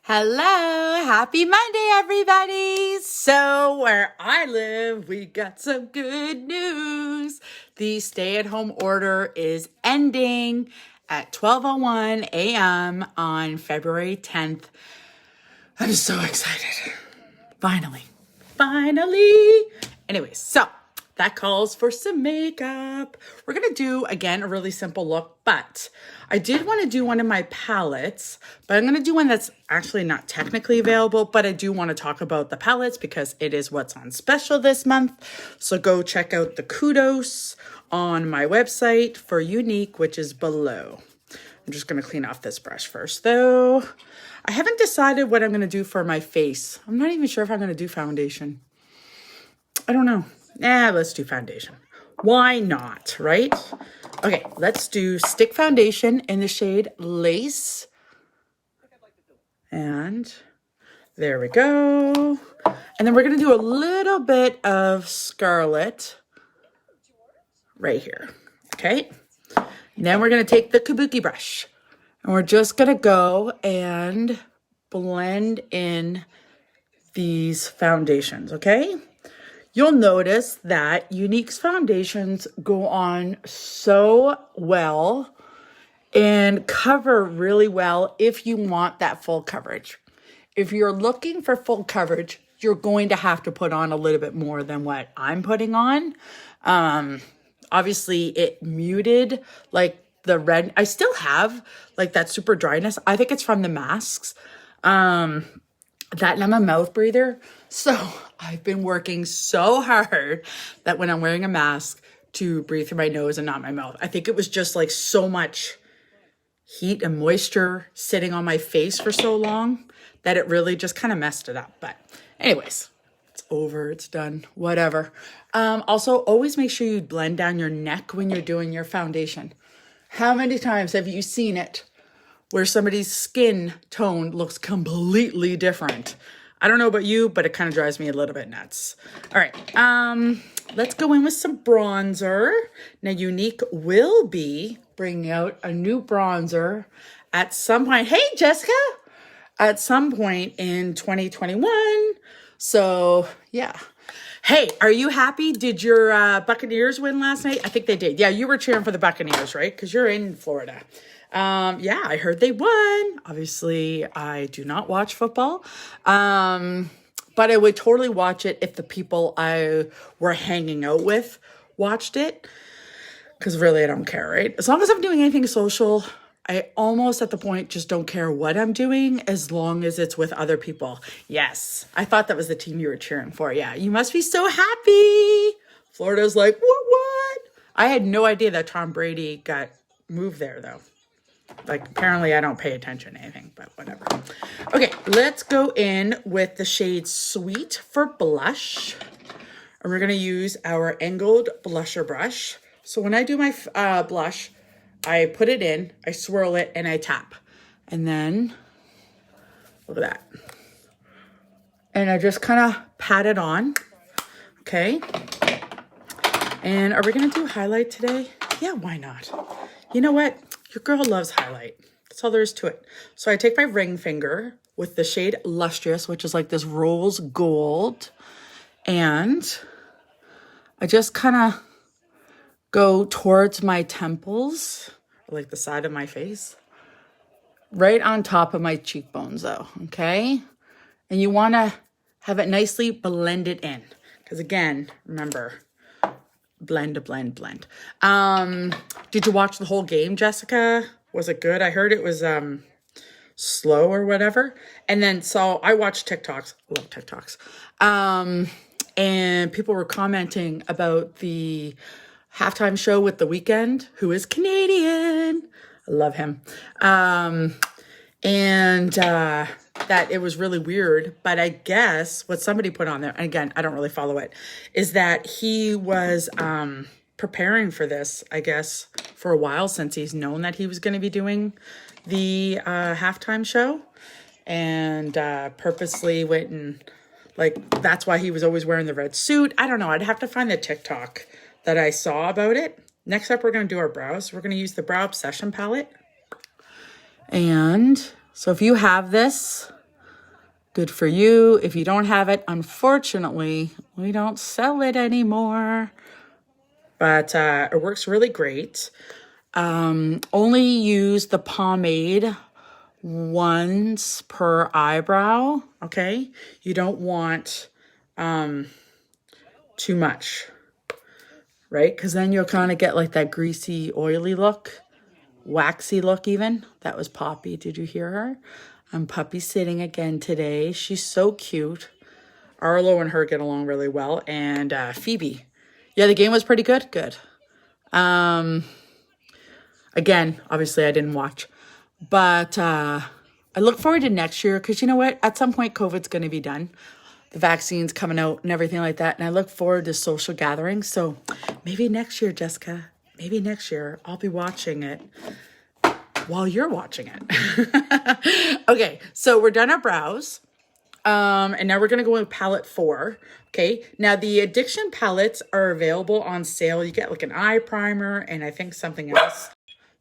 Hello, happy Monday, everybody. So where I live, we got some good news. The stay-at-home order is ending at 12:01 a.m. on February 10th. I'm so excited. Finally. Anyways, so that calls for some makeup. We're going to do, again, a really simple look, but I did want to do one of my palettes, but I'm going to do one that's actually not technically available, but I do want to talk about the palettes because it is what's on special this month. So go check out the kudos on my website for Younique, which is below. I'm just going to clean off this brush first, though. I haven't decided what I'm going to do for my face. I'm not even sure if I'm going to do foundation. I don't know. Let's do foundation. Why not, right? Okay, let's do stick foundation in the shade Lace. And there we go. And then we're going to do a little bit of Scarlet right here. Okay. And then we're going to take the Kabuki brush. And we're just going to go and blend in these foundations, okay? You'll notice that Younique's foundations go on so well and cover really well if you want that full coverage. If you're looking for full coverage, you're going to have to put on a little bit more than what I'm putting on. Obviously, it muted like the red. I still have like that super dryness. I think it's from the masks. That and I'm a mouth breather. So I've been working so hard that when I'm wearing a mask to breathe through my nose and not my mouth. I think it was just like so much heat and moisture sitting on my face for so long that it really just kind of messed it up. But anyways, it's over, it's done, whatever. Also, always make sure you blend down your neck when you're doing your foundation. How many times have you seen it where somebody's skin tone looks completely different? I don't know about you, but it kind of drives me a little bit nuts. All right, let's go in with some bronzer. Now, Younique will be bringing out a new bronzer at some point. Hey, Jessica! At some point in 2021. So, yeah. Hey, are you happy? Did your Buccaneers win last night? I think they did. Yeah, you were cheering for the Buccaneers, right? Because you're in Florida. Yeah, I heard they won. Obviously, I do not watch football. But I would totally watch it if the people I were hanging out with watched it. Because really, I don't care, right? As long as I'm doing anything social, I almost at the point just don't care what I'm doing as long as it's with other people. Yes, I thought that was the team you were cheering for. Yeah, you must be so happy. Florida's like, what? I had no idea that Tom Brady got moved there, though. Like, apparently I don't pay attention to anything, but whatever. Okay, let's go in with the shade Sweet for blush. And we're going to use our angled blusher brush. So when I do my blush, I put it in, I swirl it, and I tap. And then, look at that. And I just kind of pat it on. Okay. And are we going to do highlight today? Yeah, why not? You know what? Your girl loves highlight. That's all there is to it. So I take my ring finger with the shade Lustrous, which is like this rose gold. And I just kind of go towards my temples, like the side of my face, right on top of my cheekbones though, okay? And you want to have it nicely blended in. Because again, remember, blend. Did you watch the whole game, Jessica? Was it good? I heard it was slow or whatever. And then, so I watched TikToks. I love TikToks. And people were commenting about the halftime show with The Weeknd, who is Canadian. I love him. That it was really weird. But I guess what somebody put on there, and again, I don't really follow it, is that he was preparing for this, I guess, for a while since he's known that he was going to be doing the halftime show. And purposely went and, like, that's why he was always wearing the red suit. I don't know. I'd have to find the TikTok that I saw about it. Next up, we're going to do our brows. We're going to use the Brow Obsession palette. And so if you have this, Good for you. If you don't have it, unfortunately, we don't sell it anymore. But it works really great. Only use the pomade once per eyebrow, okay? You don't want too much, right? Because then you'll kind of get like that greasy, oily look, waxy look even. That was Poppy. Did you hear her? I'm puppy sitting again today. She's so cute. Arlo and her get along really well. And Phoebe. Yeah, the game was pretty good. Good. Again, obviously I didn't watch. But I look forward to next year because you know what? At some point, COVID's going to be done. The vaccine's coming out and everything like that. And I look forward to social gatherings. So maybe next year, Jessica, maybe next year I'll be watching it while you're watching it. Okay, so we're done our brows. And now we're going to go with palette 4. Okay, now the Addiction palettes are available on sale. You get like an eye primer and I think something else.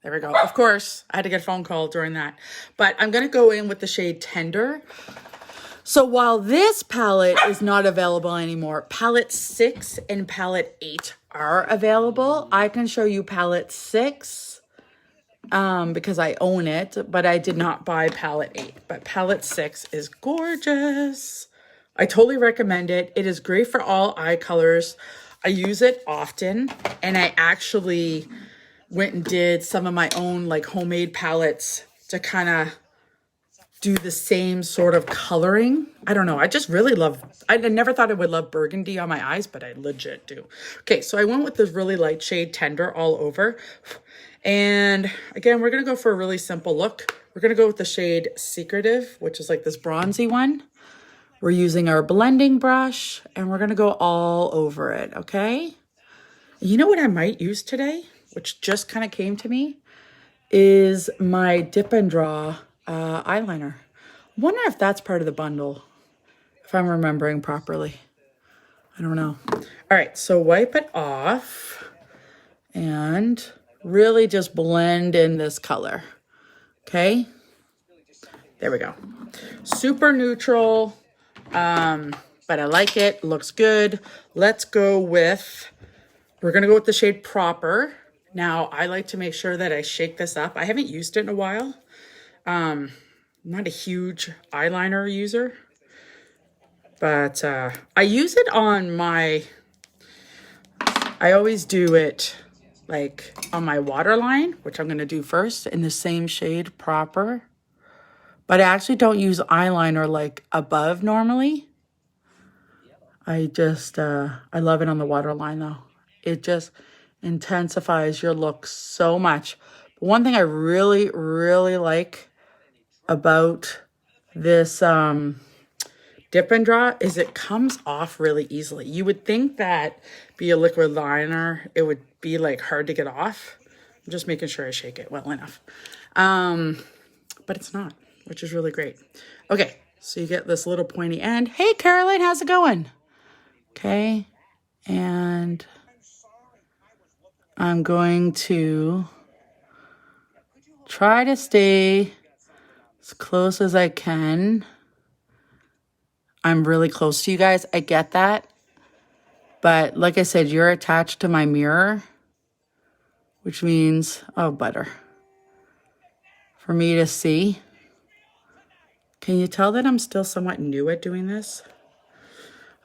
There we go. Of course, I had to get a phone call during that. But I'm going to go in with the shade Tender. So while this palette is not available anymore, palette 6 and palette 8 are available. I can show you palette 6 because I own it, but I did not buy palette 8. But palette 6 is gorgeous. I totally recommend it. It is great for all eye colors. I use it often, and I actually went and did some of my own like homemade palettes to kind of do the same sort of coloring. I don't know. I just really love, I never thought I would love burgundy on my eyes, but I legit do. Okay, so I went with this really light shade Tender all over. And again, we're going to go for a really simple look. We're going to go with the shade Secretive, which is like this bronzy one. We're using our blending brush and we're going to go all over it, okay? You know what I might use today, which just kind of came to me, is my Dip and Draw eyeliner. I wonder if that's part of the bundle, if I'm remembering properly. I don't know. All right, so wipe it off and really just blend in this color, okay? There we go. Super neutral, but I like it. Looks good. Let's go with, we're going to go with the shade Proper. Now, I like to make sure that I shake this up. I haven't used it in a while. I'm not a huge eyeliner user, but I use it on my, I always do it like on my waterline, which I'm going to do first in the same shade Proper. But I actually don't use eyeliner like above normally. I just, I love it on the waterline though. It just intensifies your look so much. But one thing I really, really like about this Dip and Draw is it comes off really easily. You would think that be a liquid liner, it would be like hard to get off. I'm just making sure I shake it well enough. But it's not, which is really great. Okay, so you get this little pointy end. Hey, Caroline, how's it going? Okay, and I'm going to try to stay as close as I can. I'm really close to you guys. I get that. But like I said, you're attached to my mirror, which means, oh, butter, for me to see. Can you tell that I'm still somewhat new at doing this?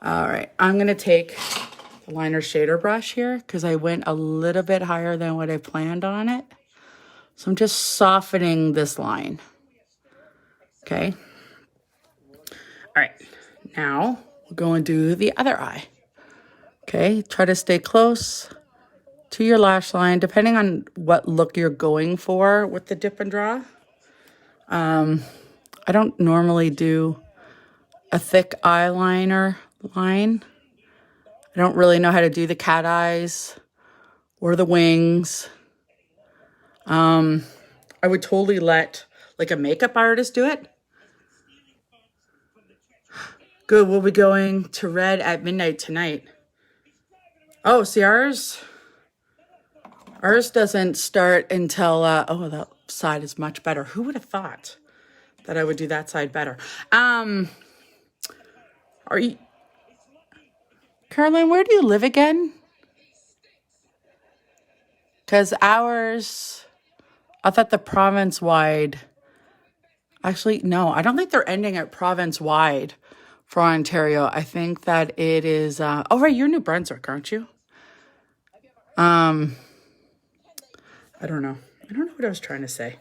All right, I'm going to take the liner shader brush here because I went a little bit higher than what I planned on it. So I'm just softening this line. Okay. All right, now we'll go and do the other eye. Okay, try to stay close to your lash line, depending on what look you're going for with the Dip and Draw. I don't normally do a thick eyeliner line. I don't really know how to do the cat eyes or the wings. I would totally let like a makeup artist do it. Good, we'll be going to Red at midnight tonight. Oh, see, ours doesn't start until, oh, that side is much better. Who would have thought that I would do that side better? Are you, Caroline, where do you live again? Because ours, I thought the province-wide, actually, no, I don't think they're ending at province-wide for Ontario. I think that it is, oh, right, you're New Brunswick, aren't you? I don't know. I don't know what I was trying to say.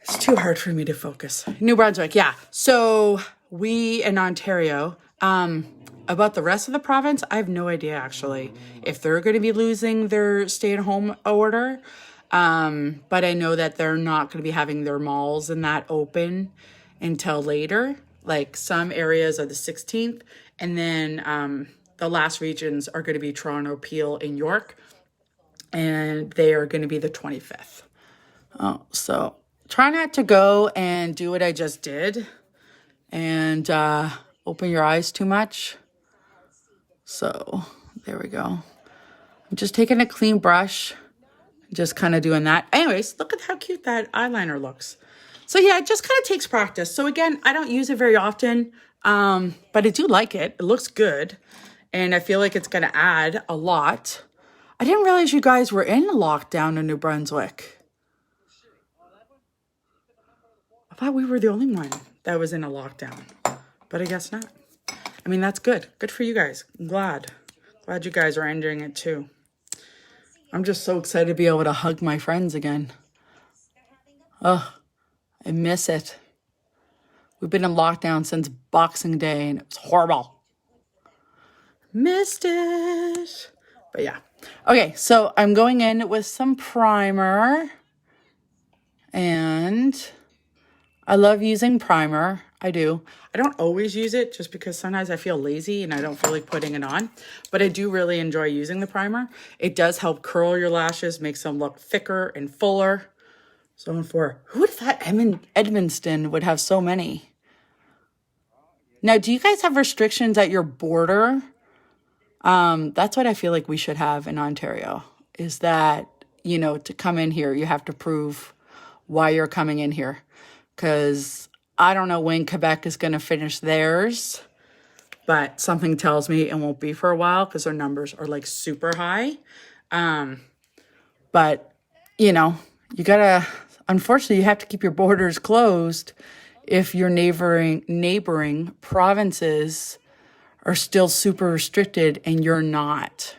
It's too hard for me to focus. New Brunswick, yeah. So we in Ontario, about the rest of the province, I have no idea actually if they're going to be losing their stay-at-home order. But I know that they're not going to be having their malls and that open until later. Like some areas are the 16th, and then the last regions are going to be Toronto, Peel, and York, and they are going to be the 25th. Oh, so try not to go and do what I just did and open your eyes too much. So there we go. I'm just taking a clean brush, just kind of doing that. Anyways, look at how cute that eyeliner looks. So yeah, it just kind of takes practice. So again, I don't use it very often, but I do like it. It looks good. And I feel like it's going to add a lot. I didn't realize you guys were in lockdown in New Brunswick. I thought we were the only one that was in a lockdown, but I guess not. I mean, that's good. Good for you guys. I'm glad. Glad you guys are ending it too. I'm just so excited to be able to hug my friends again. Oh, I miss it. We've been in lockdown since Boxing Day and it was horrible. Missed it. But yeah. Okay, so I'm going in with some primer. And I love using primer. I do. I don't always use it just because sometimes I feel lazy and I don't feel like putting it on. But I do really enjoy using the primer. It does help curl your lashes, makes them look thicker and fuller. So for who would have thought Edmundston would have so many? Now, do you guys have restrictions at your border? That's what I feel like we should have in Ontario, is that, you know, to come in here, you have to prove why you're coming in here. Because I don't know when Quebec is going to finish theirs, but something tells me it won't be for a while because their numbers are like super high. But, you know, you gotta, unfortunately, you have to keep your borders closed if your neighboring provinces are still super restricted and you're not,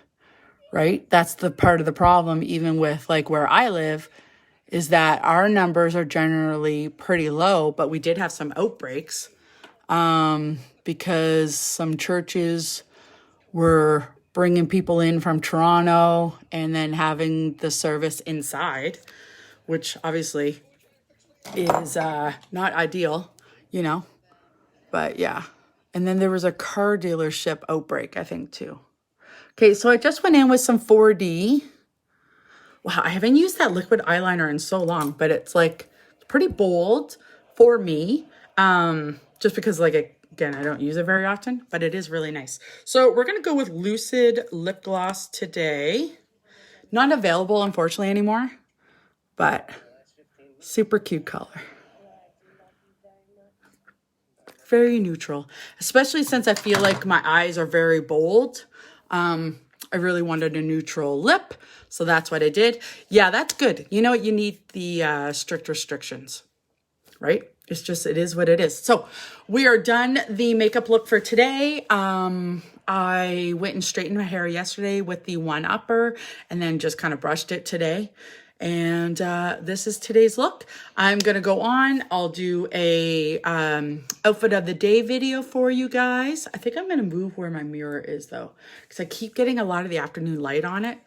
right? That's the part of the problem, even with like where I live, is that our numbers are generally pretty low, but we did have some outbreaks because some churches were bringing people in from Toronto and then having the service inside, which obviously is not ideal, you know, but yeah. And then there was a car dealership outbreak, I think, too. Okay, so I just went in with some 4D. Wow, I haven't used that liquid eyeliner in so long, but it's like pretty bold for me. Just because, like, again, I don't use it very often, but it is really nice. So we're going to go with Lucid Lip Gloss today. Not available, unfortunately, anymore, but super cute color. Very neutral, especially since I feel like my eyes are very bold. I really wanted a neutral lip, so that's what I did. Yeah, that's good. You know what? You need the strict restrictions, right? It's just, it is what it is. So we are done the makeup look for today. I went and straightened my hair yesterday with the 1-upper and then just kind of brushed it today. And this is today's look. I'm going to go on. I'll do a outfit of the day video for you guys. I think I'm going to move where my mirror is though, because I keep getting a lot of the afternoon light on it.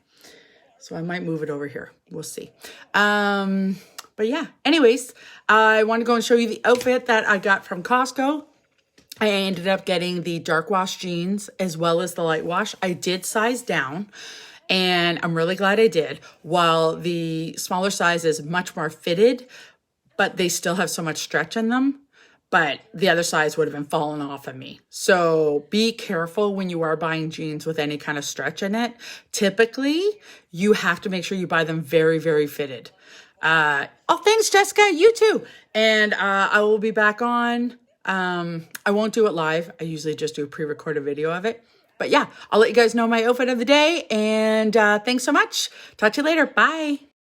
So I might move it over here. We'll see. But yeah, anyways, I want to go and show you the outfit that I got from Costco. I ended up getting the dark wash jeans as well as the light wash. I did size down. And I'm really glad I did. While the smaller size is much more fitted, but they still have so much stretch in them. But the other size would have been falling off of me. So be careful when you are buying jeans with any kind of stretch in it. Typically, you have to make sure you buy them very, very fitted. Oh, thanks, Jessica. You too. And I will be back on I won't do it live. I usually just do a pre-recorded video of it. But yeah, I'll let you guys know my outfit of the day. And thanks so much. Talk to you later. Bye.